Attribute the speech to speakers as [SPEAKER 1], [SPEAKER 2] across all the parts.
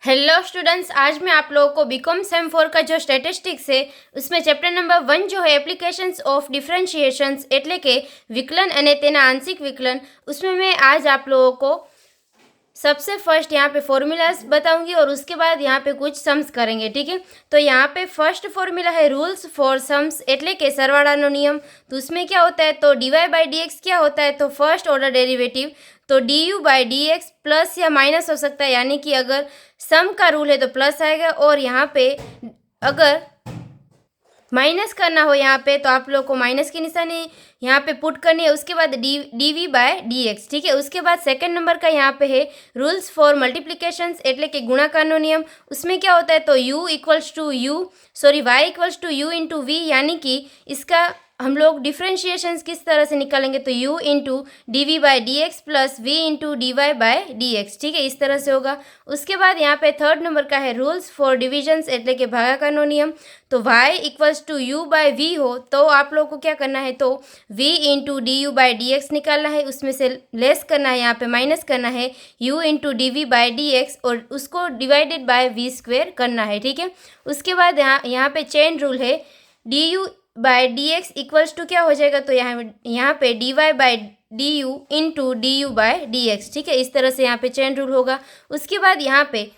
[SPEAKER 1] Hello students, आज मैं आप लोगों को बीकॉम सेम 4 का जो स्टेटिस्टिक्स है उसमें चैप्टर नंबर 1 जो है एप्लीकेशंस ऑफ डिफरेंशिएशंस એટલે કે વિકલન અને તેના આંશિક વિકલન, उसमें मैं आज आप लोगों को सबसे फर्स्ट यहाँ पे फॉर्मूलाज बताऊंगी और उसके बाद यहाँ पे कुछ सम्स करेंगे। ठीक है, तो यहाँ पे फर्स्ट फॉर्मूला है रूल्स फॉर सम्स એટલે કે સરવાળાનો નિયમ। तो उसमें क्या होता है, तो dy बाई डी एक्स क्या होता है, तो फर्स्ट ऑर्डर डेरिवेटिव, तो D u by d x plus या माइनस हो सकता है, यानी कि अगर सम का रूल है तो प्लस आएगा और यहाँ पे अगर माइनस करना हो यहाँ पे तो आप लोग को माइनस की निशानी यहाँ पे पुट करनी है। उसके बाद d v by d x. ठीक है, उसके बाद सेकंड नंबर का यहाँ पे है रूल्स फॉर मल्टीप्लिकेशंस એટલે કે गुणाकारનો नियम। उसमें क्या होता है, तो y equals to u into v, यानी कि इसका हम लोग डिफ्रेंशिएशंस किस तरह से निकालेंगे, तो u into d v by d x plus v into d y by d x. ठीक है, इस तरह से होगा। उसके बाद यहाँ पे थर्ड नंबर का है रूल्स फॉर डिविजन्स એટલે કે ભાગાકારનો નિયમ। तो y equals to u by v हो तो आप लोग को क्या करना है, तो v into d u by d x निकालना है, उसमें से लेस करना है, यहाँ पे माइनस करना है u into d v by d x और उसको डिवाइडेड बाय वी स्क्वेयर करना है। ठीक है, उसके बाद यहाँ पे चेन रूल है d u by d x equals to क्या हो जाएगा, तो यहाँ पे d y by d u into d u by d x. ठीक है, इस तरह से यहाँ पे चेन रूल होगा। उसके बाद यहाँ पे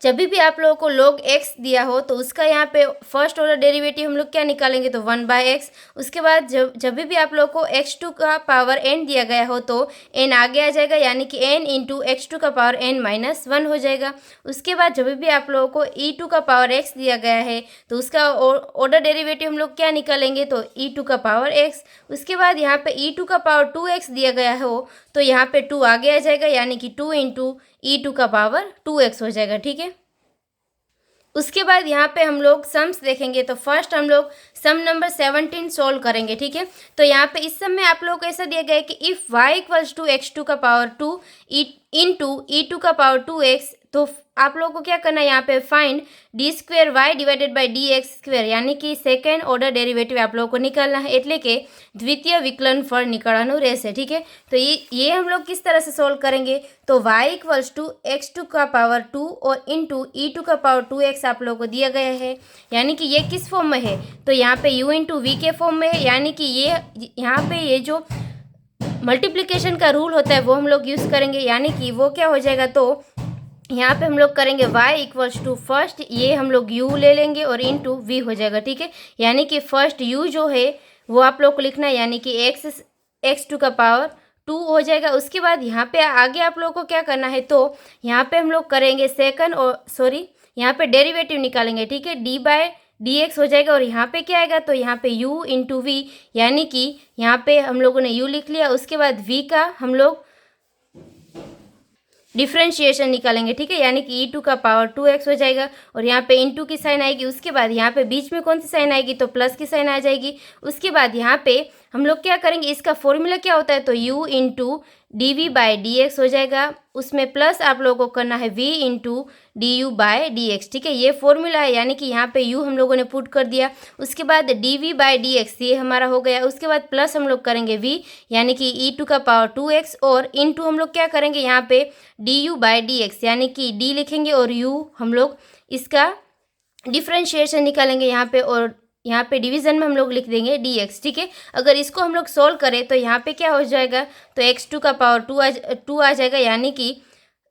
[SPEAKER 1] जब भी आप लोगों को log x दिया हो तो उसका यहाँ पे फर्स्ट ऑर्डर डेरिवेटिव हम लोग क्या निकालेंगे, तो 1/x। उसके बाद जब भी आप लोगों को x2 का पावर n दिया गया हो तो n आगे आ जाएगा, यानी कि n इंटू x2 का पावर n माइनस 1 हो जाएगा। उसके बाद जब भी आप लोगों को e2 का पावर x दिया गया है तो उसका ऑर्डर डेरिवेटिव हम लोग क्या निकालेंगे, तो e2 का पावर x। उसके बाद यहाँ पे e2 का पावर 2x दिया गया हो तो यहाँ पे 2 आगे आ जाएगा, यानी कि 2 इंटू e2 का पावर 2x हो जाएगा। ठीक है, उसके बाद यहाँ पे हम लोग सम्स देखेंगे। तो फर्स्ट हम लोग सम नंबर 17 सोल्व करेंगे। ठीक है, तो यहाँ पे इस सम में आप लोगों को ऐसा दिया गया है कि if y equals to x2 का पावर 2 इंटू e2 का पावर 2x, तो आप लोगों को क्या करना है, यहाँ पे find d square y divided by d x square, यानी कि सेकेंड ऑर्डर डेरिवेटिव आप लोगों को निकालना है, એટલે કે द्वितीय विकलन फल निकालવાનું રહેશે। ठीक है, तो ये हम लोग किस तरह से सोल्व करेंगे, तो y इक्वल्स टू x2 का पावर 2 और इंटू e2 का पावर 2x आप लोगों को दिया गया है, यानी कि ये किस फॉर्म में है, तो यहाँ पे u इंटू वी के फॉर्म में है, यानी कि ये यहाँ पे ये जो मल्टीप्लिकेशन का रूल होता है वो हम लोग यूज़ करेंगे, यानी कि वो क्या हो जाएगा, तो यहाँ पे हम लोग करेंगे y इक्वल्स टू फर्स्ट ये हम लोग u ले लेंगे और इंटू वी हो जाएगा। ठीक है, यानी कि फर्स्ट u जो है वो आप लोग को लिखना है, यानी कि x2 का पावर 2 हो जाएगा। उसके बाद यहाँ पे आगे आप लोगों को क्या करना है, तो यहाँ पे हम लोग करेंगे सेकंड और यहाँ पे डेरिवेटिव निकालेंगे। ठीक है, डी बाय डी एक्स हो जाएगा और यहाँ पे क्या आएगा, तो यहाँ पे u इंटू वी, यानी कि यहाँ पे हम लोगों ने u लिख लिया। उसके बाद v का हम लोग डिफ्रेंशिएशन निकालेंगे। ठीक है, यानी कि e2 का पावर 2x हो जाएगा और यहाँ पे इंटू की साइन आएगी। उसके बाद यहाँ पे बीच में कौन सी साइन आएगी, तो प्लस की साइन आ जाएगी। उसके बाद यहाँ पे हम लोग क्या करेंगे, इसका फॉर्मूला क्या होता है, तो u into d v by d x हो जाएगा, उसमें प्लस आप लोगों को करना है v into d u by d x. ठीक है, ये फॉर्मूला है, यानी कि यहाँ पे u हम लोगों ने पुट कर दिया। उसके बाद d v by d x ये हमारा हो गया। उसके बाद प्लस हम लोग करेंगे v, यानी कि e2 का पावर 2x और इंटू हम लोग क्या करेंगे, यहाँ पे D u by d x, यानी कि d लिखेंगे और u हम लोग इसका डिफ्रेंशिएशन निकालेंगे यहाँ पे, और यहाँ पे डिवीज़न में हम लोग लिख देंगे dx। ठीक है, अगर इसको हम लोग सोल्व करें तो यहाँ पे क्या हो जाएगा, तो x2 का पावर 2 आ जाएगा, यानी कि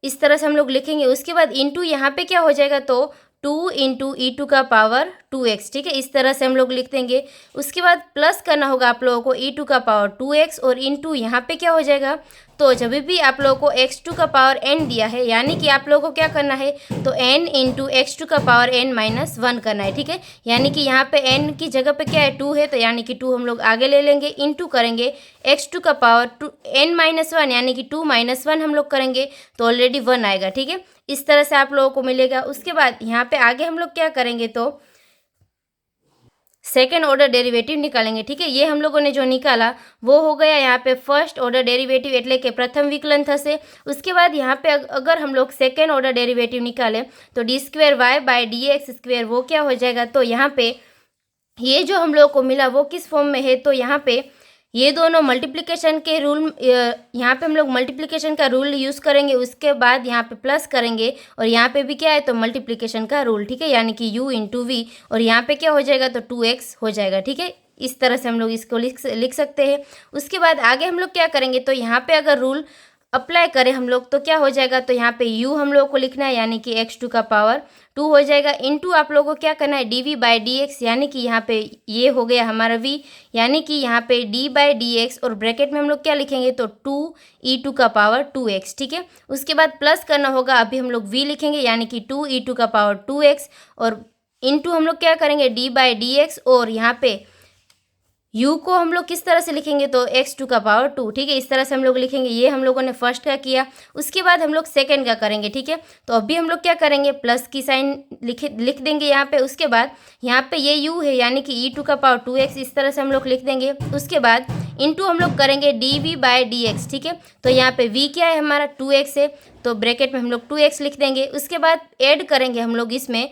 [SPEAKER 1] इस तरह से हम लोग लिखेंगे। उसके बाद इंटू यहाँ पे क्या हो जाएगा, तो 2 इंटू e2 का पावर 2x। ठीक है, इस तरह से हम लोग लिख देंगे। उसके बाद प्लस करना होगा आप लोगों को e2 का पावर 2x और इंटू यहाँ पे क्या हो जाएगा, तो जब भी आप लोगों को x2 का पावर n दिया है, यानी कि आप लोगों को क्या करना है, तो n इंटू x2 का पावर n माइनस 1 करना है। ठीक है, यानी कि यहाँ पे n की जगह पे क्या है, 2 है, तो यानी कि 2 हम लोग आगे ले लेंगे, इंटू करेंगे x2 का पावर n माइनस 1, यानी कि 2 माइनस 1 हम लोग करेंगे तो ऑलरेडी 1 आएगा। ठीक है, इस तरह से आप लोगों को मिलेगा। उसके बाद यहाँ पे आगे हम लोग क्या करेंगे, तो सेकेंड ऑर्डर डेरिवेटिव निकालेंगे। ठीक है, ये हम लोगों ने जो निकाला वो हो गया यहाँ पे फर्स्ट ऑर्डर डेरिवेटिव એટલે કે प्रथम विकलन થશે। उसके बाद यहाँ पे अगर हम लोग सेकेंड ऑर्डर डेरिवेटिव निकालें तो d square y by d x square वो क्या हो जाएगा, तो यहाँ पे ये जो हम लोग को मिला वो किस फॉर्म में है, तो यहाँ पे ये दोनों मल्टीप्लिकेशन के रूल, यहाँ पे हम लोग मल्टीप्लिकेशन का रूल यूज़ करेंगे, उसके बाद यहाँ पे प्लस करेंगे और यहाँ पे भी क्या है तो मल्टीप्लिकेशन का रूल, ठीक है, यानी कि u इंटू वी, और यहाँ पे क्या हो जाएगा तो 2x हो जाएगा, ठीक है। इस तरह से हम लोग इसको लिख सकते हैं। उसके बाद आगे हम लोग क्या करेंगे तो यहाँ पे अगर रूल अप्लाई करें हम लोग तो क्या हो जाएगा तो यहाँ पे u हम लोग को लिखना है, यानी कि x2 का पावर 2 हो जाएगा, इनटू आप लोगों को क्या करना है dv बाई dx, यानी कि यहाँ पे ये हो गया हमारा v, यानी कि यहाँ पे d बाई dx, और ब्रैकेट में हम लोग क्या लिखेंगे तो 2e2 का पावर 2x, ठीक है। उसके बाद प्लस करना होगा, अभी हम लोग v लिखेंगे, यानी कि 2e2 का पावर 2x, और इनटू हम लोग क्या करेंगे d बाई dx, और यहाँ पे u को हम लोग किस तरह से लिखेंगे तो x2 का पावर 2, ठीक है, इस तरह से हम लोग लिखेंगे। ये हम लोगों ने फर्स्ट का किया। उसके बाद हम लोग सेकंड का करेंगे, ठीक है। तो अभी हम लोग क्या करेंगे, प्लस की साइन लिख देंगे यहाँ पे। उसके बाद यहाँ पे ये u है, यानी कि e2 का पावर 2x, इस तरह से हम लोग लिख देंगे। उसके बाद इनटू हम लोग करेंगे dv बाई dx, ठीक है। तो यहाँ पे v क्या है हमारा 2x है, तो ब्रैकेट में हम लोग 2x लिख देंगे। उसके बाद ऐड करेंगे हम लोग इसमें,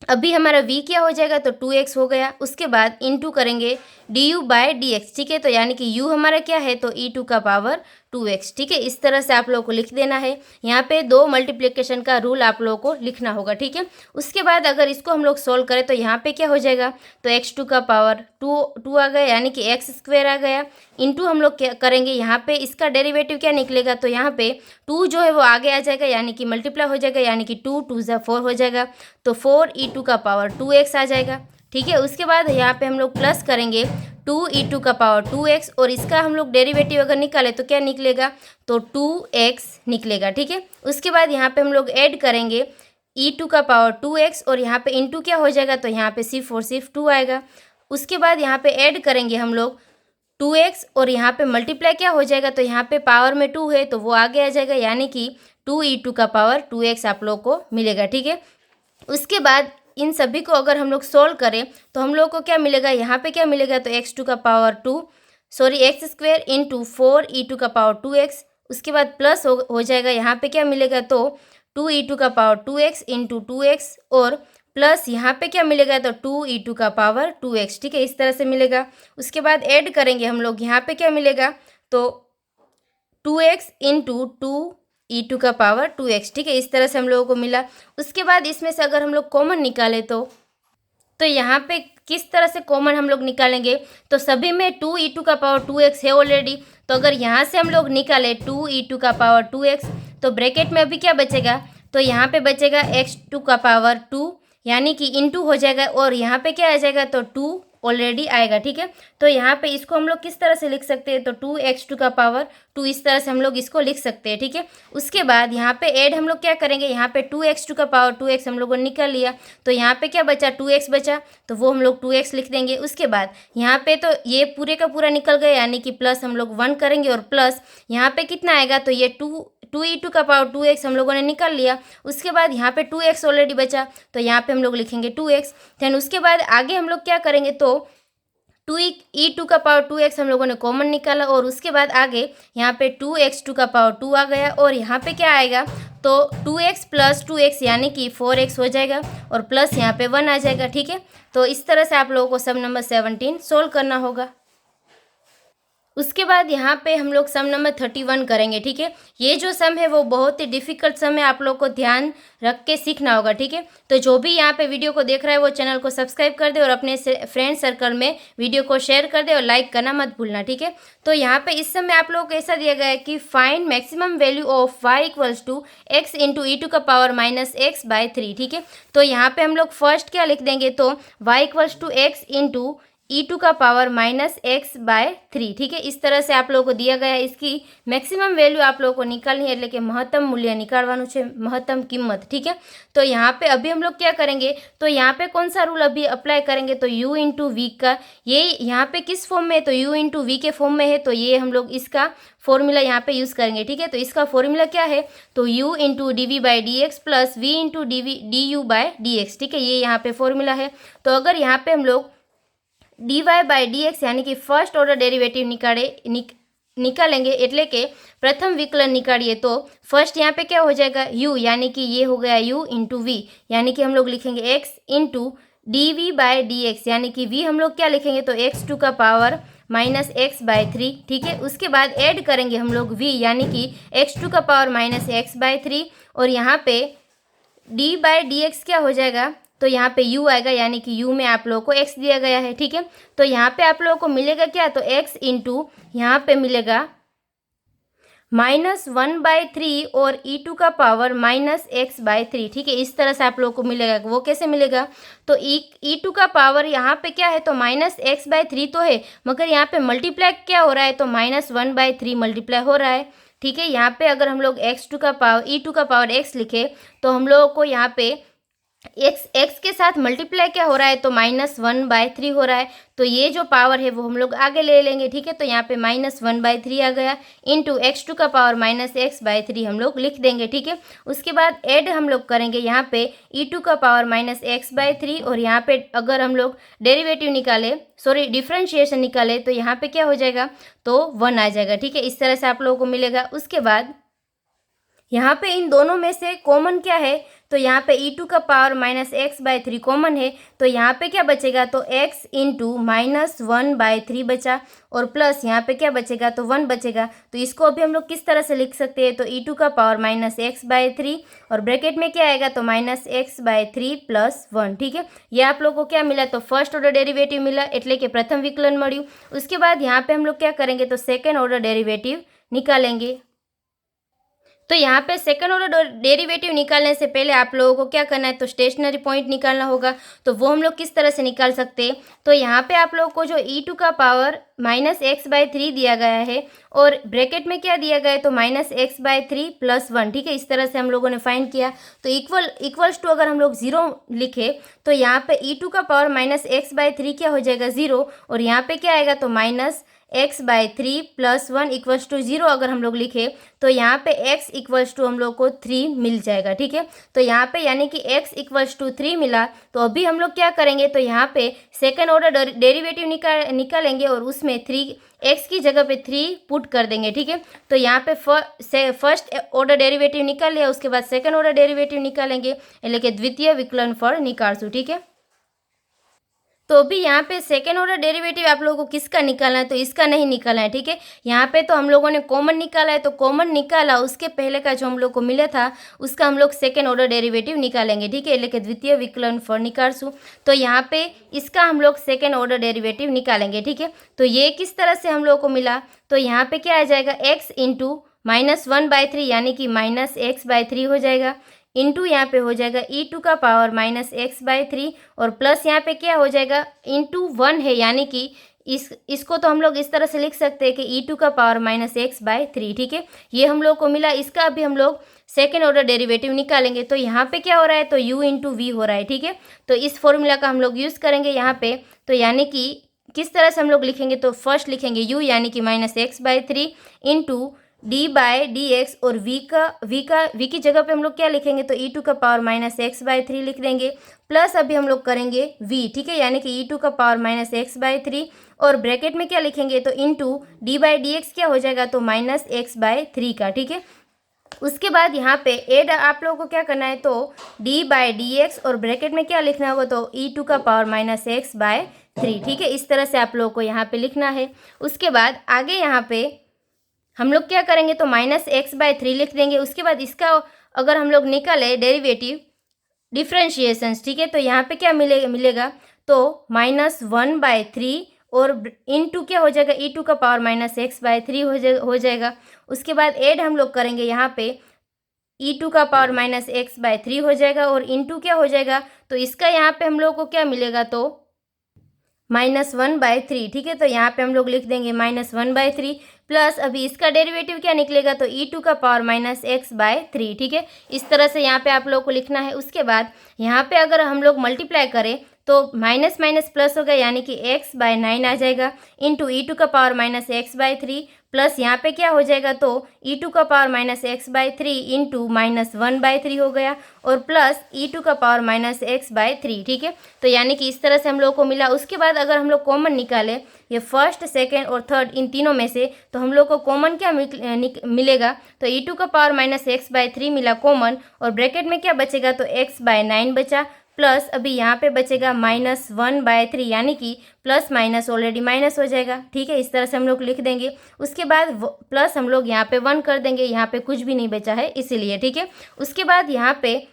[SPEAKER 1] अभी हमारा v क्या हो जाएगा तो 2x हो गया। उसके बाद इनटू करेंगे du बाय dx, ठीक है। तो यानी कि u हमारा क्या है तो e2 का पावर 2x, ठीक है। इस तरह से आप लोगों को लिख देना है। यहाँ पे दो मल्टीप्लिकेशन का रूल आप लोगों को लिखना होगा, ठीक है। उसके बाद अगर इसको हम लोग सोल्व करें तो यहाँ पे क्या हो जाएगा तो x2 का पावर 2 आ गया, यानी कि x स्क्वायर आ गया। इनटू हम लोग क्या करेंगे, यहाँ पे इसका डेरिवेटिव क्या निकलेगा तो यहाँ पे 2 जो है वो आगे आ जाएगा, यानी कि मल्टीप्लाई हो जाएगा, यानी कि 2 2 ज़ा 4 हो जाएगा, तो 4e2 का पावर 2x आ जाएगा, ठीक है। उसके बाद यहाँ पे हम लोग प्लस करेंगे 2e2 का पावर 2x, और इसका हम लोग डेरिवेटिव अगर निकालें तो क्या निकलेगा तो 2x निकलेगा, ठीक है। उसके बाद यहाँ पे हम लोग ऐड करेंगे e2 का पावर 2x, और यहाँ पे इंटू क्या हो जाएगा तो यहाँ पे सिर्फ और सिर्फ 2 आएगा। उसके बाद यहाँ पे ऐड करेंगे हम लोग 2x, और यहाँ पे मल्टीप्लाई क्या हो जाएगा तो यहाँ पे पावर में 2 है तो वो आगे आ जाएगा, यानी कि 2e2 का पावर 2x आप लोग को मिलेगा, ठीक है। उसके बाद इन सभी को अगर हम लोग सोल्व करें तो हम लोग को क्या मिलेगा, यहाँ पे क्या मिलेगा तो x2 का power 2 sorry x square into 4e2 का पावर 2x। उसके बाद प्लस हो जाएगा, यहाँ पे क्या मिलेगा तो 2e2 का पावर 2x इंटू 2x, और प्लस यहाँ पे क्या मिलेगा तो 2e2 का पावर 2x, ठीक है, इस तरह से मिलेगा। उसके बाद ऐड करेंगे हम लोग, यहाँ पे क्या मिलेगा तो 2x इंटू 2e2 का पावर 2x, ठीक है, इस तरह से हम लोगों को मिला। उसके बाद इसमें से अगर हम लोग कॉमन निकालें तो यहाँ पे किस तरह से कॉमन हम लोग निकालेंगे तो सभी में 2e2 का पावर 2x है ऑलरेडी, तो अगर यहाँ से हम लोग निकालें 2e2 का पावर 2x तो ब्रैकेट में अभी क्या बचेगा तो यहाँ पे बचेगा x2 का पावर 2, यानी कि इनटू हो जाएगा, और यहाँ पे क्या आ जाएगा तो 2 ऑलरेडी आएगा, ठीक है। तो यहाँ पे इसको हम लोग किस तरह से लिख सकते हैं तो 2x2 का पावर 2, इस तरह से हम लोग इसको लिख सकते हैं, ठीक है। उसके बाद यहाँ पे ऐड हम लोग क्या करेंगे, यहाँ पे 2x2 का पावर 2x हम लोगों ने निकाल लिया, तो यहाँ पे क्या बचा 2x बचा, तो वो हम लोग 2x लिख देंगे। उसके बाद यहाँ पे तो ये पूरे का पूरा निकल गया, यानी कि प्लस हम लोग 1 करेंगे, और प्लस यहाँ पे कितना आएगा तो ये 2e2 का पावर 2x हम लोगों ने निकाल लिया। उसके बाद यहाँ पे 2x ऑलरेडी बचा, तो यहाँ पे हम लोग लिखेंगे 2x। देन उसके बाद आगे हम लोग क्या करेंगे तो 2e2 का पावर 2x हम लोगों ने कॉमन निकाला, और उसके बाद आगे यहाँ पे 2x2 का पावर 2 आ गया, और यहाँ पे क्या आएगा तो 2x प्लस 2x यानी कि 4x हो जाएगा, और प्लस यहाँ पे 1 आ जाएगा, ठीक है। तो इस तरह से आप लोगों को सम नंबर 17 सोल्व करना होगा। उसके बाद यहाँ पे हम लोग सम नंबर 31 करेंगे, ठीक है। ये जो सम है वो बहुत ही डिफिकल्ट सम है, आप लोग को ध्यान रख के सीखना होगा, ठीक है। तो जो भी यहाँ पे वीडियो को देख रहा है वो चैनल को सब्सक्राइब कर दे, और अपने फ्रेंड सर्कल में वीडियो को शेयर कर दे, और लाइक करना मत भूलना, ठीक है। तो यहाँ पे इस सम में आप लोगों को ऐसा दिया गया है कि find maximum value of y equals to x into e2 का पावर माइनस x बाई 3, ठीक है। तो यहाँ पे हम लोग फर्स्ट क्या लिख देंगे तो y equals to x into e2 का पावर माइनस x बाय 3, ठीक है। इस तरह से आप लोगों को दिया गया है। इसकी मैक्सिमम वैल्यू आप लोगों को निकालनी है, એટલે કે મહત્તમ મૂલ્ય નિકાળવાનું છે, મહત્તમ કિંમત, ठीक है। तो यहाँ पे अभी हम लोग क्या करेंगे तो यहाँ पे कौन सा रूल अभी अप्लाई करेंगे तो u इंटू वी का, ये यहाँ पे किस फॉर्म में है तो u इंटू वी के फॉर्म में है, तो ये हम लोग इसका फॉर्मूला यहाँ पे यूज़ करेंगे, ठीक है। तो इसका फॉर्मूला क्या है तो u into d v by d x plus v into d u by d x, ठीक है, ये यहाँ पे फॉर्मूला है। तो अगर यहाँ पे हम लोग dy बाय dx यानी कि फर्स्ट ऑर्डर डेरिवेटिव निकालेंगे, એટલે કે प्रथम विकलन निकालिए, तो फर्स्ट यहाँ पे क्या हो जाएगा u, यानी कि ये हो गया u इंटू वी, यानी कि हम लोग लिखेंगे x into d v by d x, यानी कि v हम लोग क्या लिखेंगे तो x2 का power minus x by three, ठीक है। उसके बाद ऐड करेंगे हम लोग v यानी कि एक्स टू का power minus x by three, और यहाँ पे d बाय डी एक्स क्या हो जाएगा, तो यहाँ पे u आएगा यानी कि u में आप लोगों को x दिया गया है, ठीक है। तो यहाँ पे आप लोगों को मिलेगा क्या, तो x इंटू यहाँ पे मिलेगा -1/3 और e2 का पावर -x/3, ठीक है। इस तरह से आप लोगों को मिलेगा। वो कैसे मिलेगा, तो e2 का पावर यहाँ पे क्या है, तो -x/3 तो है, मगर यहाँ पे मल्टीप्लाई क्या हो रहा है, तो -1/3 मल्टीप्लाई हो रहा है, ठीक है। यहाँ पे अगर हम लोग e2 का पावर x लिखे तो हम लोगों को यहाँ पे x के साथ मल्टीप्लाई क्या हो रहा है, तो -1/3 हो रहा है। तो ये जो पावर है वो हम लोग आगे ले लेंगे, ठीक है। तो यहाँ पे -1/3 आ गया इंटू x2 का पावर -x/3 हम लोग लिख देंगे, ठीक है। उसके बाद ऐड हम लोग करेंगे यहाँ पे e2 का पावर -x/3, और यहाँ पे अगर हम लोग डिफरेंशिएशन निकाले तो यहाँ पे क्या हो जाएगा, तो 1 आ जाएगा, ठीक है। इस तरह से आप लोगों को मिलेगा। उसके बाद यहाँ पे इन दोनों में से कॉमन क्या है, तो यहाँ पे e2 का पावर -x/3 कॉमन है, तो यहाँ पे क्या बचेगा, तो x इंटू -1/3 बचा, और प्लस यहाँ पे क्या बचेगा, तो 1 बचेगा। तो इसको अभी हम लोग किस तरह से लिख सकते हैं, तो e2 का पावर -x/3 और ब्रैकेट में क्या आएगा, तो -x/3 + 1, ठीक है। ये आप लोगों को क्या मिला, तो फर्स्ट ऑर्डर डेरिवेटिव मिला, એટલે કે प्रथम विकलन મળ્યું। उसके बाद यहाँ पे हम लोग क्या करेंगे, तो सेकेंड ऑर्डर डेरिवेटिव निकालेंगे। तो यहाँ पे सेकंड ऑर्डर डेरिवेटिव निकालने से पहले आप लोगों को क्या करना है, तो स्टेशनरी पॉइंट निकालना होगा। तो वो हम लोग किस तरह से निकाल सकते हैं, तो यहाँ पे आप लोगों को जो e2 का पावर -x/3 दिया गया है और ब्रैकेट में क्या दिया गया है, तो -x/3 + 1, ठीक है। इस तरह से हम लोगों ने फाइंड किया। तो इक्वल्स टू अगर हम लोग 0 लिखे तो यहाँ पे e2 का पावर -x/3 क्या हो जाएगा, 0, और यहाँ पे क्या आएगा, तो -x/3 + 1 = 0 अगर हम लोग लिखे तो यहाँ पे x = हम लोग को 3 मिल जाएगा, ठीक है। तो यहाँ पे यानी कि x = 3 मिला। तो अभी हम लोग क्या करेंगे, तो यहाँ पे सेकेंड ऑर्डर डेरिवेटिव निकालेंगे और उसमें 3 x की जगह पे 3 पुट कर देंगे, ठीक है। तो यहाँ पे फर्स्ट ऑर्डर डेरिवेटिव निकाल लिया, उसके बाद सेकेंड ऑर्डर डेरिवेटिव निकालेंगे, એટલે કે દ્વિતીય વિકલનફળ निकालશું, ठीक है। तो अभी यहाँ पे सेकेंड ऑर्डर डेरिवेटिव आप लोगों को किसका निकालना है, तो इसका नहीं निकालना है, ठीक है। यहाँ पे तो हम लोगों ने कॉमन निकाला है, तो कॉमन निकाला उसके पहले का जो हम लोग को मिला था उसका हम लोग सेकेंड ऑर्डर डेरिवेटिव निकालेंगे, ठीक है, એટલે કે દ્વિતીય વિકલનફળ निकालશું। तो यहाँ पे इसका हम लोग सेकेंड ऑर्डर डेरिवेटिव निकालेंगे, ठीक है। तो ये किस तरह से हम लोग को मिला, तो यहाँ पे क्या आ जाएगा, x इंटू -1/3 यानी कि -x/3 हो जाएगा, इंटू यहाँ पे हो जाएगा e2 का पावर -x/3, और प्लस यहाँ पे क्या हो जाएगा, इंटू 1 है यानी कि इसको तो हम लोग इस तरह से लिख सकते हैं कि e2 का पावर -x/3, ठीक है। ये हम लोग को मिला। इसका अभी हम लोग सेकेंड ऑर्डर डेरिवेटिव निकालेंगे। तो यहाँ पे क्या हो रहा है, तो u इंटू वी हो रहा है, ठीक है। तो इस फॉर्मूला का हम लोग यूज़ करेंगे यहाँ पे। तो यानी कि किस तरह से हम लोग लिखेंगे, तो फर्स्ट लिखेंगे u यानी कि -x/3 इंटू d/dx, और v की जगह पे हम लोग क्या लिखेंगे, तो e2 का पावर -x/3 लिख देंगे, प्लस अभी हम लोग करेंगे v, ठीक है, यानी कि e2 का पावर -x/3, और ब्रैकेट में क्या लिखेंगे, तो इंटू d/dx क्या हो जाएगा, तो -x/3 का, ठीक है। उसके बाद यहाँ पे ऐड आप लोगों को क्या करना है, तो d/dx और ब्रैकेट में क्या लिखना होगा, तो e2 का पावर -x/3, ठीक है। इस तरह से आप लोगों को यहाँ पे लिखना है। उसके बाद आगे यहाँ पे हम लोग क्या करेंगे, तो -x/3 लिख देंगे। उसके बाद इसका अगर हम लोग निकाले डेरिवेटिव डिफ्रेंशिएशंस, ठीक है, तो यहाँ पे क्या मिलेगा, तो -1/3 और इंटू क्या हो जाएगा, e2 का पावर -x/3 हो जाएगा। उसके बाद ऐड हम लोग करेंगे यहाँ पे e2 का पावर -x/3 हो जाएगा, और इंटू क्या हो जाएगा, तो इसका यहाँ पे हम लोग को क्या मिलेगा, तो -1/3, ठीक है। तो यहाँ पे हम लोग लिख देंगे -1/3, प्लस अभी इसका डेरिवेटिव क्या निकलेगा, तो e2 का पावर -x/3, ठीक है। इस तरह से यहाँ पे आप लोग को लिखना है। उसके बाद यहाँ पे अगर हम लोग मल्टीप्लाई करें तो माइनस माइनस प्लस होगा यानी कि x/9 आ जाएगा, इंटू e2 का पावर -x/3, प्लस यहाँ पे क्या हो जाएगा, तो e2 का पावर -x/3 इंटू -1/3 हो गया, और प्लस e2 का पावर -x/3, ठीक है। तो यानी कि इस तरह से हम लोग को मिला। उसके बाद अगर हम लोग कॉमन निकालें ये फर्स्ट सेकेंड और थर्ड इन तीनों में से, तो हम लोग को कॉमन क्या मिलेगा, तो e2 का पावर -x/3 मिला कॉमन, और ब्रैकेट में क्या बचेगा, तो x/9 बचा, प्लस अभी यहाँ पे बचेगा -1/3, यानी कि प्लस माइनस ऑलरेडी माइनस हो जाएगा, ठीक है। इस तरह से हम लोग लिख देंगे। उसके बाद प्लस हम लोग यहाँ पे 1 कर देंगे, यहाँ पे कुछ भी नहीं बचा है इसीलिए, ठीक है। उसके बाद यहाँ पे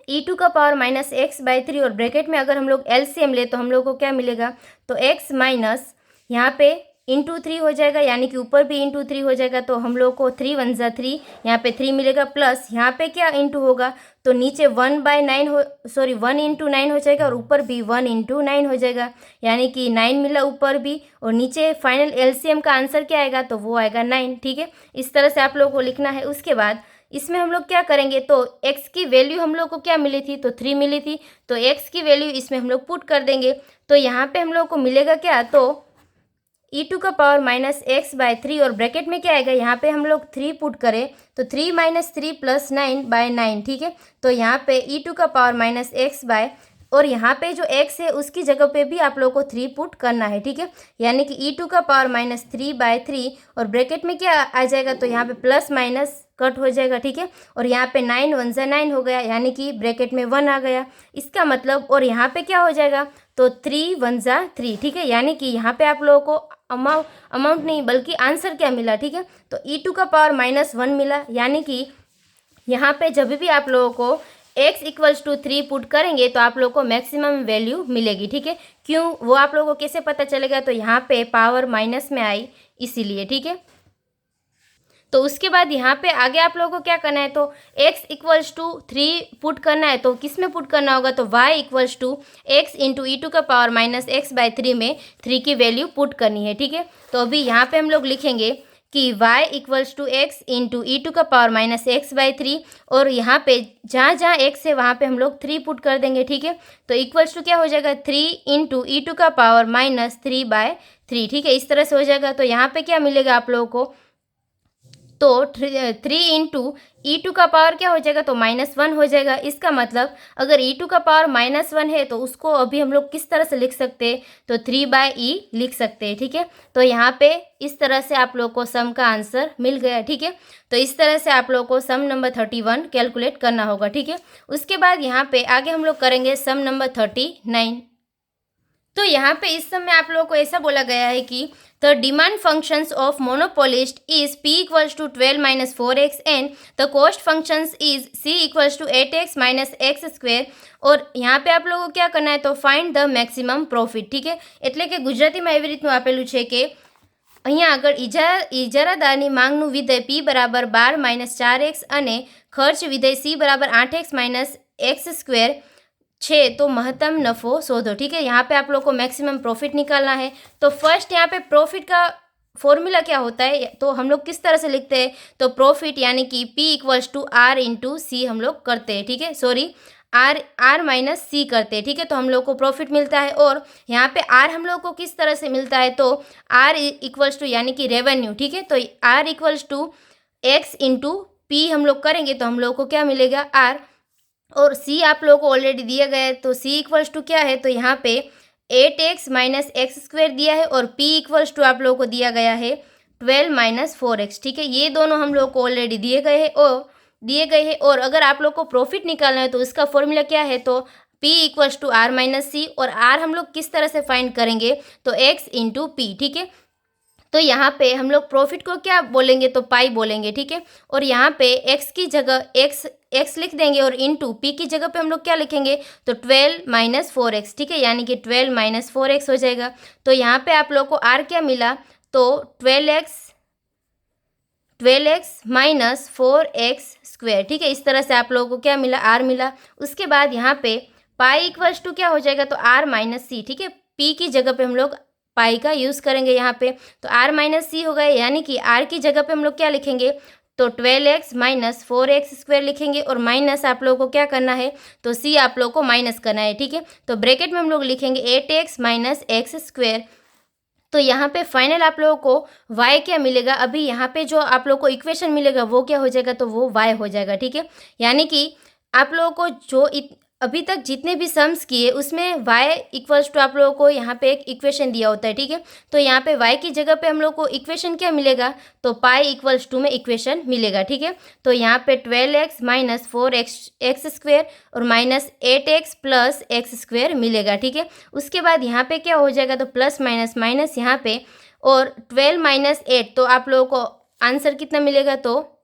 [SPEAKER 1] e⁻⁻x/3 और ब्रैकेट में अगर हम लोग एलसीएम ले तो हम लोग को क्या मिलेगा, तो x माइनस यहाँ पे इंटू 3 हो जाएगा, यानी कि ऊपर भी इंटू 3 हो जाएगा, तो हम लोग को 3 × 1 = 3, यहाँ पे 3 मिलेगा, प्लस यहाँ पे क्या इंटू होगा, तो नीचे 1/9 1 × 9 हो जाएगा और ऊपर भी 1 × 9 हो जाएगा, यानी कि 9 मिला ऊपर भी और नीचे फाइनल एलसीएम का आंसर क्या आएगा, तो वो आएगा 9, ठीक है। इस तरह से आप लोगों को लिखना है। उसके बाद इसमें हम लोग क्या करेंगे, तो x की वैल्यू हम लोग को क्या मिली थी, तो 3 मिली थी, तो x की वैल्यू इसमें हम लोग पुट कर देंगे। तो यहाँ पे हम लोग को मिलेगा क्या, तो e⁻⁻x/3 और ब्रैकेट में क्या आएगा, यहाँ पे हम लोग 3 पुट करें तो 3 - 3 + 9/9, ठीक है। तो यहाँ पे e⁻⁻x और यहाँ पे जो x है उसकी जगह पे भी आप लोग को 3 पुट करना है, ठीक है। यानी कि e⁻³ और ब्रैकेट में क्या आ जाएगा, तो यहाँ पे प्लस माइनस कट हो जाएगा, ठीक है। और यहाँ पे 9 × 1 = 9 हो गया, यानी कि ब्रैकेट में 1 आ गया, इसका मतलब। और यहाँ पे क्या हो जाएगा, तो 3 × 1 = 3, ठीक है। यानी कि यहाँ पे आप लोगों को अमाउंट नहीं बल्कि आंसर क्या मिला, ठीक है, तो e⁻⁻1 मिला। यानी कि यहाँ पे जब भी आप लोगों को x = 3 पुट करेंगे तो आप लोगों को मैक्सिमम वैल्यू मिलेगी, ठीक है। क्यों, वो आप लोगों को कैसे पता चलेगा, तो यहाँ पे पावर माइनस में आई इसीलिए, ठीक है। तो उसके बाद यहाँ पे आगे आप लोगों को क्या करना है, तो x = 3 पुट करना है, तो किस में पुट करना होगा, तो y = x × e⁻⁻x/3 में 3 की वैल्यू पुट करनी है, ठीक है। तो अभी यहाँ पे हम लोग लिखेंगे कि y = x × e⁻⁻x/3 और यहाँ पे जहाँ जहाँ x है वहाँ पे हम लोग 3 पुट कर देंगे, ठीक है। तो इक्वल्स टू क्या हो जाएगा, 3 × e⁻⁻3/3, ठीक है। इस तरह से हो जाएगा। तो यहाँ पे क्या मिलेगा आप लोगों को, तो 3 × e⁻ क्या हो जाएगा, तो -1 हो जाएगा। इसका मतलब अगर e⁻−1 है तो उसको अभी हम लोग किस तरह से लिख सकते हैं, तो 3/e लिख सकते हैं, ठीक है। तो यहाँ पे इस तरह से आप लोग को सम का आंसर मिल गया, ठीक है। तो इस तरह से आप लोग को सम नंबर 31 कैलकुलेट करना होगा, ठीक है। उसके बाद यहाँ पे आगे हम लोग करेंगे सम नंबर 39। तो यहाँ पे इस सम में आप लोगों को ऐसा बोला गया है कि the demand functions of monopolist is p = 12 - 4x and the cost functions is c = 8x - x²। और यहाँ पे आप लोगों को क्या करना है, तो फाइंड द मैक्सिमम प्रॉफिट, ठीक है। એટલે કે ગુજરાતીમાં એવી રીતનું આપેલું છે કે અહીંયા આગળ ઇજારાદારની માંગનું વિધેય p = 12 - 4x અને ખર્ચ વિધેય c = 8x - x² छे, तो महत्तम नफ़ो शोधो, ठीक है। यहाँ पे आप लोग को मैक्सिमम प्रॉफिट निकालना है। तो फर्स्ट यहाँ पे प्रॉफिट का फॉर्मूला क्या होता है, तो हम लोग किस तरह से लिखते हैं, तो प्रॉफिट यानी कि p = r × c हम लोग करते हैं, ठीक है। सॉरी, r - c करते हैं, ठीक है। तो हम लोग को प्रॉफिट मिलता है। और यहाँ पे r हम लोग को किस तरह से मिलता है, तो r = यानी कि रेवेन्यू, ठीक है। तो r = x × p हम लोग करेंगे तो हम लोग को क्या मिलेगा, r। और c आप लोगों को ऑलरेडी दिया गया है, तो c = क्या है, तो यहाँ पे 8x - x² दिया है और p = आप लोगों को दिया गया है 12 - 4x, ठीक है। ये दोनों हम लोग को ऑलरेडी दिए गए हैं। और अगर आप लोग को प्रॉफिट निकालना है तो उसका फॉर्मूला क्या है, तो p = r - c और r हम लोग किस तरह से फाइंड करेंगे, तो x × p, ठीक है। तो यहाँ पे हम लोग प्रॉफिट को क्या बोलेंगे, तो पाई बोलेंगे, ठीक है। और यहाँ पे x की जगह x लिख देंगे और इंटू p की जगह पे हम लोग क्या लिखेंगे, तो 12 - 4x, ठीक है। यानी कि 12 - 4x हो जाएगा। तो यहाँ पे आप लोग को r क्या मिला, तो 12x - 4x², ठीक है। इस तरह से आप लोगों को क्या मिला, r मिला। उसके बाद यहाँ पे पाई = क्या हो जाएगा, तो r - c, ठीक है। p की जगह पे हम लोग पाई का यूज़ करेंगे यहाँ पे, तो r - c हो गए। यानी कि r की जगह पे हम लोग क्या लिखेंगे, तो 12x - 4x² लिखेंगे और माइनस आप लोगों को क्या करना है, तो c आप लोगों को माइनस करना है, ठीक है। तो ब्रैकेट में हम लोग लिखेंगे 8x - x²। तो यहाँ पे फाइनल आप लोगों को y क्या मिलेगा, अभी यहाँ पे जो आप लोगों को इक्वेशन मिलेगा वो क्या हो जाएगा, तो वो y हो जाएगा, ठीक है। यानी कि आप लोगों को जो अभी तक जितने भी सम्स किए उसमें y इक्वल्स टू आप लोगों को यहाँ पे एक इक्वेशन दिया होता है, ठीक है। तो यहाँ पे y की जगह पे हम लोग को इक्वेशन क्या मिलेगा, तो पाई इक्वल्स टू में इक्वेशन मिलेगा, ठीक है। तो यहाँ पे 12x माइनस 4x स्क्वेयर और minus 8x plus x square मिलेगा, ठीक है। उसके बाद यहाँ पे क्या हो जाएगा, तो प्लस माइनस माइनस यहाँ पे और 12 माइनस 8, तो आप लोगों को आंसर कितना मिलेगा, तो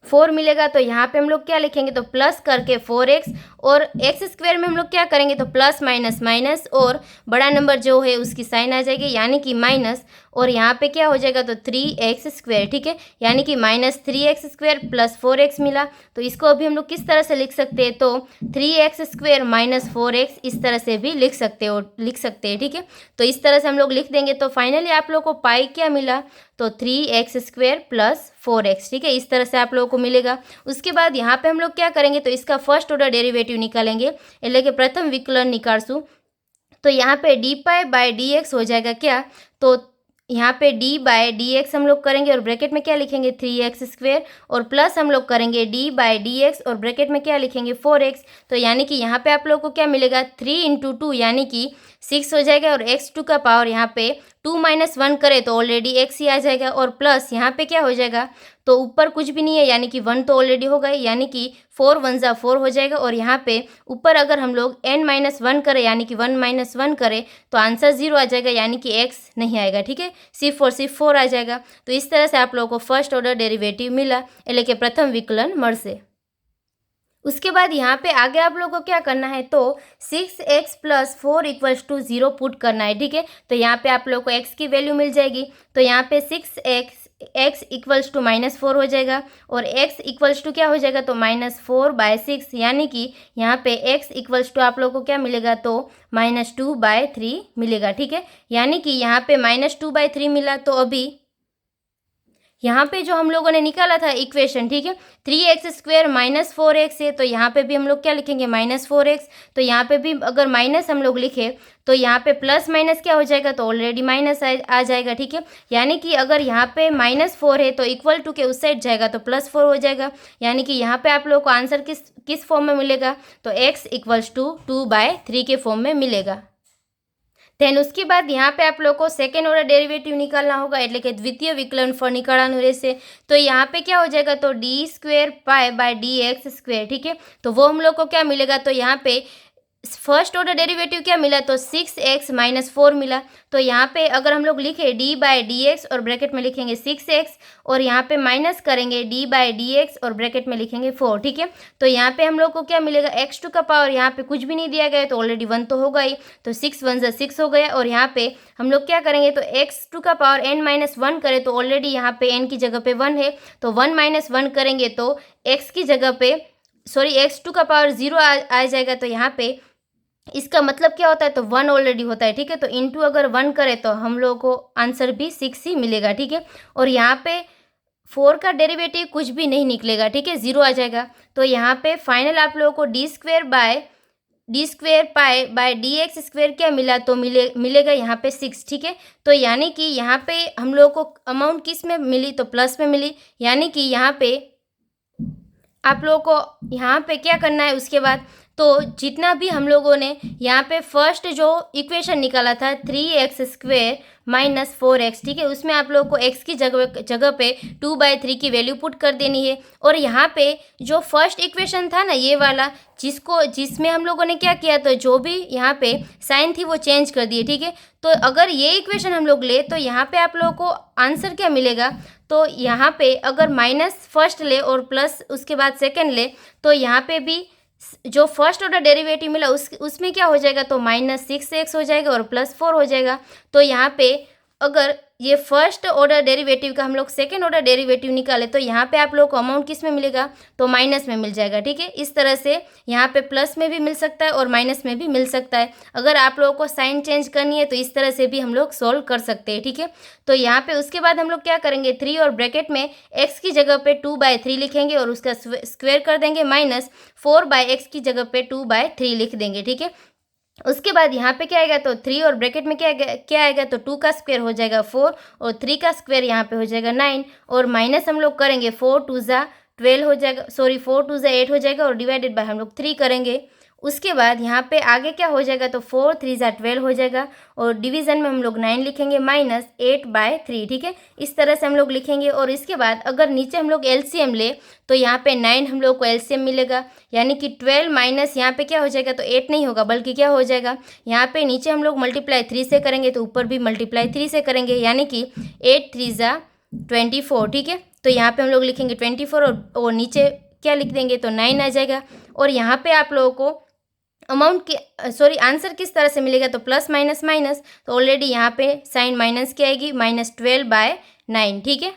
[SPEAKER 1] 4 मिलेगा। तो यहाँ पे हम लोग क्या लिखेंगे, तो प्लस करके 4x और एक्स स्क्वायर में हम लोग क्या करेंगे, तो प्लस माइनस माइनस और बड़ा नंबर जो है उसकी साइन आ जाएगी यानी कि माइनस, और यहाँ पे क्या हो जाएगा, तो 3x स्क्वायर, ठीक है। यानी कि minus 3x square plus 4x मिला। तो इसको अभी हम लोग किस तरह से लिख सकते हैं, तो 3x स्क्वायर माइनस 4x इस तरह से भी लिख सकते हैं, ठीक है। तो इस तरह से हम लोग लिख देंगे। तो फाइनली आप लोग को पाई क्या मिला, तो 3x स्क्वायर प्लस 4x, ठीक है। इस तरह से आप लोगों को मिलेगा। उसके बाद यहाँ पे हम लोग क्या करेंगे, तो इसका फर्स्ट ऑर्डर डेरिवेटिव निकालेंगे, એટલે કે પ્રથમ વિકલન निकालશું। तो यहाँ पे D pi by d x हो जाएगा क्या, तो यहाँ पे डी बाय डी एक्स हम लोग करेंगे और ब्रैकेट में क्या लिखेंगे 3x स्क्वेयर, और प्लस हम लोग करेंगे डी बाय डी एक्स और ब्रैकेट में क्या लिखेंगे 4x। तो यानी कि यहाँ पे आप लोग को क्या मिलेगा 3 इंटू 2 यानी कि 6 हो जाएगा, और x2 का पावर यहाँ पे 2 माइनस 1 करे तो ऑलरेडी x ही आ जाएगा, और प्लस यहाँ पे क्या हो जाएगा, तो ऊपर कुछ भी नहीं है यानी कि 1 तो ऑलरेडी हो गए, यानी कि 4 1 जा 4 हो जाएगा। और यहाँ पे ऊपर अगर हम लोग n माइनस 1 करें यानी कि 1 माइनस 1 करें तो आंसर 0 आ जाएगा, यानी कि x नहीं आएगा, ठीक है। सिर्फ और सिर्फ 4 आ जाएगा। तो इस तरह से आप लोगों को फर्स्ट ऑर्डर डेरिवेटिव मिला, એટલે કે प्रथम विकलन મળશે। उसके बाद यहाँ पे आगे आप लोगों को क्या करना है, तो 6x plus 4 equals to 0 put करना है, ठीक है। तो यहाँ पे आप लोगों को x की वैल्यू मिल जाएगी। तो यहाँ पे 6x इक्वल्स टू -4 हो जाएगा, और x इक्वल्स टू क्या हो जाएगा, तो -4/6, यानी कि यहाँ पे x इक्वल्स टू आप लोगों को क्या मिलेगा, तो -2/3 मिलेगा, ठीक है। यानी कि यहाँ पे -2/3 मिला। तो अभी यहाँ पे जो हम लोगों ने निकाला था इक्वेशन, ठीक है, 3x स्क्वेयर माइनस 4x है, तो यहाँ पे भी हम लोग क्या लिखेंगे -4x। तो यहाँ पे भी अगर माइनस हम लोग लिखे तो यहाँ पे प्लस माइनस क्या हो जाएगा, तो ऑलरेडी माइनस आ जाएगा, ठीक है। यानी कि अगर यहाँ पे -4 है तो इक्वल टू के उस साइड जाएगा तो +4 हो जाएगा, यानी कि यहाँ पे आप लोग को आंसर किस फॉर्म में मिलेगा, तो x इक्वल्स टू 2/3 के फॉर्म में मिलेगा। देन उसके बाद यहाँ पे आप लोग को सेकेंड ऑर्डर डेरिवेटिव निकालना होगा, એટલે કે દ્વિતીય વિકલનફળ निकालવાનું રહેશે। तो यहाँ पे क्या हो जाएगा, तो d² pi by dx square, ठीक है। तो वो हम लोग को क्या मिलेगा, तो यहाँ पे फर्स्ट ऑर्डर डेरिवेटिव क्या मिला, तो 6x माइनस 4 मिला। तो यहाँ पे अगर हम लोग लिखे d बाय डी एक्स और ब्रैकेट में लिखेंगे 6x, और यहाँ पे माइनस करेंगे d बाय डी एक्स और ब्रैकेट में लिखेंगे 4, ठीक है। तो यहाँ पे हम लोग को क्या मिलेगा, x2 का पावर यहाँ पे कुछ भी नहीं दिया गया है तो ऑलरेडी 1 तो होगा ही, तो 6 1 जा 6 हो गया। और यहाँ पे हम लोग क्या करेंगे, तो x2 का पावर n माइनस 1 करें तो ऑलरेडी यहाँ पे n की जगह पे 1 है, तो 1 माइनस 1 करेंगे तो x की जगह पे x2 का पावर 0 आ जाएगा। तो यहाँ पे इसका मतलब क्या होता है, तो 1 ऑलरेडी होता है, ठीक है। तो इंटू अगर 1 करें तो हम लोगों को आंसर भी 6 ही मिलेगा, ठीक है। और यहाँ पे 4 का डेरिवेटिव कुछ भी नहीं निकलेगा, ठीक है, 0 आ जाएगा। तो यहाँ पे फाइनल आप लोगों को d² pi by dx square क्या मिला, तो मिलेगा यहाँ पे 6, ठीक है। तो यानी कि यहाँ पे हम लोगों को अमाउंट किस में मिली, तो प्लस में मिली, यानी कि यहाँ पे आप लोगों को यहाँ पे क्या करना है, उसके बाद तो जितना भी हम लोगों ने यहाँ पे फर्स्ट जो इक्वेशन निकाला था 3x स्क्वेयर माइनस 4x, ठीक है, उसमें आप लोगों को x की जगह पे 2/3 की वैल्यू पुट कर देनी है। और यहाँ पे जो फर्स्ट इक्वेशन था ना ये वाला, जिसमें हम लोगों ने क्या किया, तो जो भी यहाँ पे साइन थी वो चेंज कर दिए, ठीक है। तो अगर ये इक्वेशन हम लोग ले तो यहाँ पे आप लोगों को आंसर क्या मिलेगा, तो यहाँ पे अगर माइनस फर्स्ट ले और प्लस उसके बाद सेकेंड ले तो यहाँ पे भी जो फर्स्ट ऑर्डर डेरिवेटिव मिला उसमें क्या हो जाएगा, तो -6x हो जाएगा और +4 हो जाएगा। तो यहाँ पे अगर ये फर्स्ट ऑर्डर डेरिवेटिव का हम लोग सेकेंड ऑर्डर डेरिवेटिव निकाले तो यहाँ पे आप लोगों को अमाउंट किस में मिलेगा, तो माइनस में मिल जाएगा, ठीक है। इस तरह से यहाँ पे प्लस में भी मिल सकता है और माइनस में भी मिल सकता है। अगर आप लोगों को साइन चेंज करनी है तो इस तरह से भी हम लोग सॉल्व कर सकते हैं, ठीक है। तो यहाँ पे उसके बाद हम लोग क्या करेंगे, 3 और ब्रैकेट में x की जगह पे 2/3 लिखेंगे और उसका स्क्वेयर कर देंगे, -4/x की जगह पे 2/3 लिख देंगे, ठीक है। उसके बाद यहाँ पे क्या आएगा, तो 3 और ब्रैकेट में क्या आएगा, तो 2 का स्क्वायर हो जाएगा 4 और 3 का स्क्वायर यहाँ पे हो जाएगा 9, और माइनस हम लोग करेंगे 4 2 जा 12 हो जाएगा, सॉरी 4 2 ज़ा 8 हो जाएगा और डिवाइडेड बाय हम लोग 3 करेंगे। उसके बाद यहाँ पे आगे क्या हो जाएगा, तो 4 3 ज़ा 12 हो जाएगा और डिवीज़न में हम लोग 9 लिखेंगे माइनस 8/3, ठीक है। इस तरह से हम लोग लिखेंगे और इसके बाद अगर नीचे हम लोग एलसीएम ले तो यहाँ पे 9 हम लोग को एलसीएम मिलेगा, यानी कि 12 माइनस यहाँ पे क्या हो जाएगा, तो 8 नहीं होगा बल्कि क्या हो जाएगा, यहाँ पे नीचे हम लोग मल्टीप्लाई 3 से करेंगे तो ऊपर भी मल्टीप्लाई 3 से करेंगे, यानी कि 8 3 ज़ा 24, ठीक है। तो यहाँ पे हम लोग लिखेंगे 24 और नीचे क्या लिख देंगे, तो 9 आ जाएगा। और यहाँ पे आप लोगों को अमाउंट की सॉरी आंसर किस तरह से मिलेगा, तो प्लस माइनस माइनस, तो ऑलरेडी यहाँ पे साइन माइनस की आएगी, -12/9, ठीक है।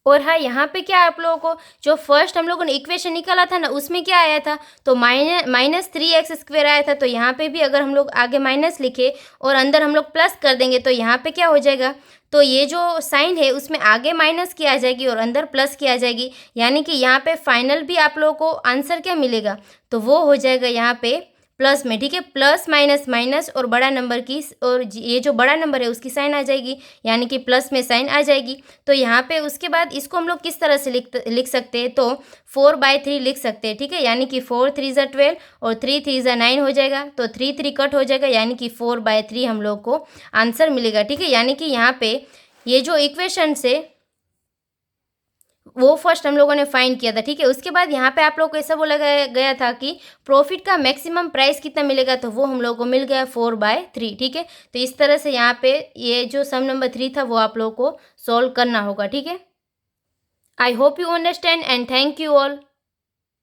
[SPEAKER 1] और हाँ, यहाँ पे क्या आप लोगों को जो फर्स्ट हम लोगों ने इक्वेशन निकाला था ना, उसमें क्या आया था, तो -3x² आया था। तो यहाँ पे भी अगर हम लोग आगे माइनस लिखे और अंदर हम लोग प्लस कर देंगे तो यहाँ पे क्या हो जाएगा, तो ये जो साइन है उसमें आगे माइनस की आ जाएगी और अंदर प्लस की आ जाएगी, यानी कि यहाँ पे फाइनल भी आप लोगों को आंसर क्या मिलेगा, तो वो हो जाएगा यहाँ पे प्लस में, ठीक है। प्लस माइनस माइनस और बड़ा नंबर की और ये जो बड़ा नंबर है उसकी साइन आ जाएगी, यानी कि प्लस में साइन आ जाएगी। तो यहाँ पे उसके बाद इसको हम लोग किस तरह से लिख सकते हैं, तो 4/3 लिख सकते हैं, ठीक है। यानी कि 4 3 ज़ा 12 और 3 3 ज़ा 9 हो जाएगा, तो 3 3 कट हो जाएगा, यानी कि 4/3 हम लोग को आंसर मिलेगा, ठीक है। यानी कि यहाँ पे ये जो इक्वेशन से वो फर्स्ट हम लोगों ने फाइंड किया था, ठीक है। उसके बाद यहाँ पे आप लोगों को ऐसा बोला गया था कि प्रॉफिट का मैक्सिमम प्राइस कितना मिलेगा, तो वो हम लोगों को मिल गया 4/3, ठीक है। तो इस तरह से यहाँ पे ये जो सम नंबर 3 था वो आप लोगों को सॉल्व करना होगा, ठीक है। I hope you understand and thank you all.